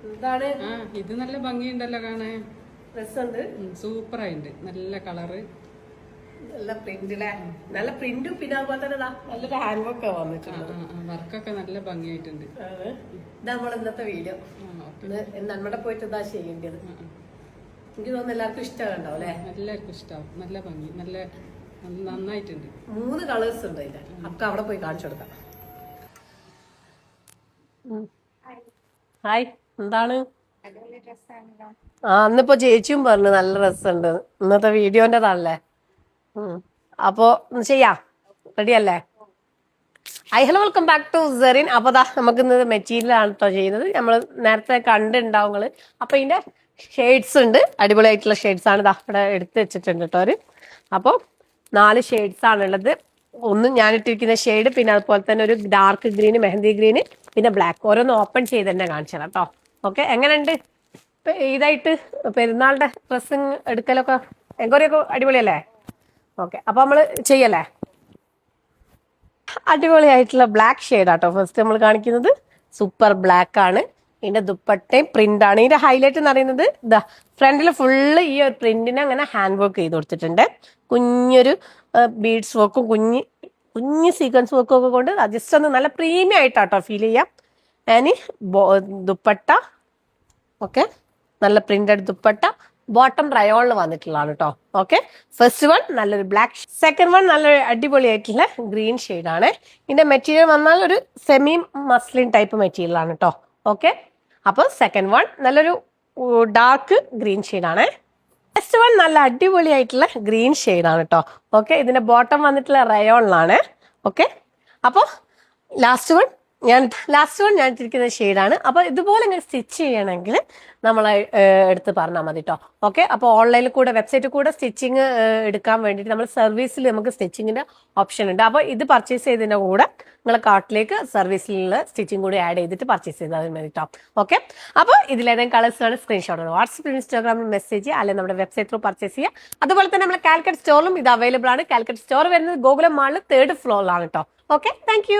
എന്താണ് ഇത് നല്ല ഭംഗിയുണ്ടല്ലോ കാണാൻ. രസമുണ്ട്, സൂപ്പർ ആയിട്ടുണ്ട്. നല്ല കളറ്, നല്ല പ്രിന്റിലെ നല്ല പ്രിന്റും പിന്നെ അതുപോലെ തന്നെ നല്ലൊരു ഹാൻഡ് വർക്ക് വന്നിട്ടുണ്ട്. വർക്കൊക്കെ നല്ല ഭംഗിയായിട്ടുണ്ട്. ഇത് നമ്മൾ ഇന്നത്തെ വീഡിയോ. നമ്മുടെ പോയിട്ട് ഇതാ ചെയ്യേണ്ടത്. എനിക്ക് തോന്നുന്നു എല്ലാവർക്കും ഇഷ്ടമുണ്ടാവും അല്ലെ? എല്ലാവർക്കും ഇഷ്ടമാവും. നല്ല ഭംഗി, നല്ല നന്നായിട്ടുണ്ട്. 3 കളേഴ്സ് ഉണ്ട് അതിന്റെ. നമുക്ക് അവിടെ പോയി കാണിച്ചു കൊടുക്കാം. ഹായ്, എന്താണ്? അന്നിപ്പോ ചേച്ചിയും പറഞ്ഞു നല്ല രസമുണ്ട്. ഇന്നത്തെ വീഡിയോന്റെതാണല്ലേ. അപ്പോ ചെയ്യാം. റെഡി അല്ലേ? ഹലോ, വെൽക്കം ബാക്ക് ടു സെറിൻ. അപ്പൊ നമുക്ക് ഇന്ന് മെറ്റീരിയൽ ആണ് കേട്ടോ ചെയ്യുന്നത്. നമ്മൾ നേരത്തെ കണ്ടുണ്ടാവും നിങ്ങള്. അപ്പൊ ഇതിന്റെ ഷെയ്ഡ്സ് ഉണ്ട്, അടിപൊളിയായിട്ടുള്ള ഷെയ്ഡ്സ് ആണ് ഇവിടെ എടുത്ത് വെച്ചിട്ടുണ്ട് കേട്ടോ. അപ്പോൾ 4 ഷെയ്ഡ്സ് ആണുള്ളത്. ഒന്ന് ഞാനിട്ടിരിക്കുന്ന ഷെയ്ഡ്, പിന്നെ അതുപോലെ തന്നെ ഒരു ഡാർക്ക് ഗ്രീന്, മെഹന്തി ഗ്രീന്, പിന്നെ ബ്ലാക്ക്. ഓരോന്ന് ഓപ്പൺ ചെയ്ത് തന്നെ കാണിച്ചു തരാം കേട്ടോ. ഓക്കെ, എങ്ങനെയുണ്ട് ഇതായിട്ട് പെരുന്നാളുടെ ഡ്രസ്സിങ് എടുക്കലൊക്കെ എങ്കോറിയൊക്കെ അടിപൊളിയല്ലേ? ഓക്കെ, അപ്പൊ നമ്മള് ചെയ്യല്ലേ? അടിപൊളിയായിട്ടുള്ള ബ്ലാക്ക് ഷെയ്ഡാട്ടോ ഫസ്റ്റ് നമ്മൾ കാണിക്കുന്നത്. സൂപ്പർ ബ്ലാക്ക് ആണ്. ഇതിന്റെ ദുപ്പട്ടയും പ്രിന്റ് ആണ്. ഇതിന്റെ ഹൈലൈറ്റ് എന്ന് പറയുന്നത് ഇതാ ഫ്രണ്ടിൽ ഫുള്ള് ഈ ഒരു പ്രിന്റിനെ അങ്ങനെ ഹാൻഡ് വർക്ക് ചെയ്ത് കൊടുത്തിട്ടുണ്ട്. കുഞ്ഞൊരു ബീഡ്സ് വർക്കും കുഞ്ഞ് സീക്വൻസ് വർക്കും ഒക്കെ കൊണ്ട് ജസ്റ്റ് ഒന്ന് നല്ല പ്രീമിയം ആയിട്ടാട്ടോ ഫീൽ ചെയ്യാം. ആൻഡ് ദുപ്പട്ട ഓക്കെ, നല്ല പ്രിന്റഡ് ദുപ്പട്ട. ബോട്ടം റയോണിൽ വന്നിട്ടുള്ളതാണ് കേട്ടോ. ഓക്കെ, ഫസ്റ്റ് വൺ നല്ലൊരു ബ്ലാക്ക്, സെക്കൻഡ് വൺ നല്ലൊരു അടിപൊളിയായിട്ടുള്ള ഗ്രീൻ ഷെയ്ഡാണ്. ഇതിന്റെ മെറ്റീരിയൽ വന്നാൽ ഒരു സെമി മസ്ലിൻ ടൈപ്പ് മെറ്റീരിയൽ ആണ് കേട്ടോ. ഓക്കെ, അപ്പൊ സെക്കൻഡ് വൺ നല്ലൊരു ഡാർക്ക് ഗ്രീൻ ഷെയ്ഡാണ്. നെക്സ്റ്റ് വൺ നല്ല അടിപൊളിയായിട്ടുള്ള ഗ്രീൻ ഷെയ്ഡാണ് കേട്ടോ. ഓക്കെ, ഇതിന്റെ ബോട്ടം വന്നിട്ടുള്ള റയോണിലാണ്. ഓക്കെ, അപ്പോൾ ലാസ്റ്റ് വൺ ഞാൻ ഇട്ടിരിക്കുന്ന ഷെയ്ഡാണ്. അപ്പൊ ഇതുപോലെ ഇങ്ങനെ സ്റ്റിച്ച് ചെയ്യണമെങ്കിൽ നമ്മൾ എടുത്ത് പറഞ്ഞാൽ മതി കേട്ടോ. ഓക്കെ, അപ്പോൾ ഓൺലൈനിൽ കൂടെ വെബ്സൈറ്റിൽ കൂടെ സ്റ്റിച്ചിങ് എടുക്കാൻ വേണ്ടിയിട്ട് നമ്മൾ സർവീസിൽ നമുക്ക് സ്റ്റിച്ചിങ്ങിന്റെ ഓപ്ഷൻ ഉണ്ട്. അപ്പോൾ ഇത് പർച്ചേസ് ചെയ്തതിന്റെ കൂടെ നിങ്ങളെ കാർട്ടിലേക്ക് സർവീസിലുള്ള സ്റ്റിച്ചിങ് കൂടി ആഡ് ചെയ്തിട്ട് പർച്ചേസ് ചെയ്താൽ മതി കേട്ടോ. ഓക്കെ, അപ്പോൾ ഇതിലേതെങ്കിലും കളേഴ്സിനാണ് സ്ക്രീൻഷോട്ട് വാട്സപ്പിൽ ഇൻസ്റ്റാഗ്രാമിൽ മെസ്സേജ് അല്ലെങ്കിൽ നമ്മുടെ വെബ്സൈറ്റ് ത്രൂ പർച്ചേസ് ചെയ്യുക. അതുപോലെ തന്നെ നമ്മുടെ കാലിക്കറ്റ് സ്റ്റോറിലും ഇത് അവൈലബിൾ ആണ്. കാലിക്കറ്റ് സ്റ്റോർ വരുന്നത് ഗോകുലം മാളിൽ 3rd ഫ്ലോറിലാണ് കേട്ടോ. Okay, thank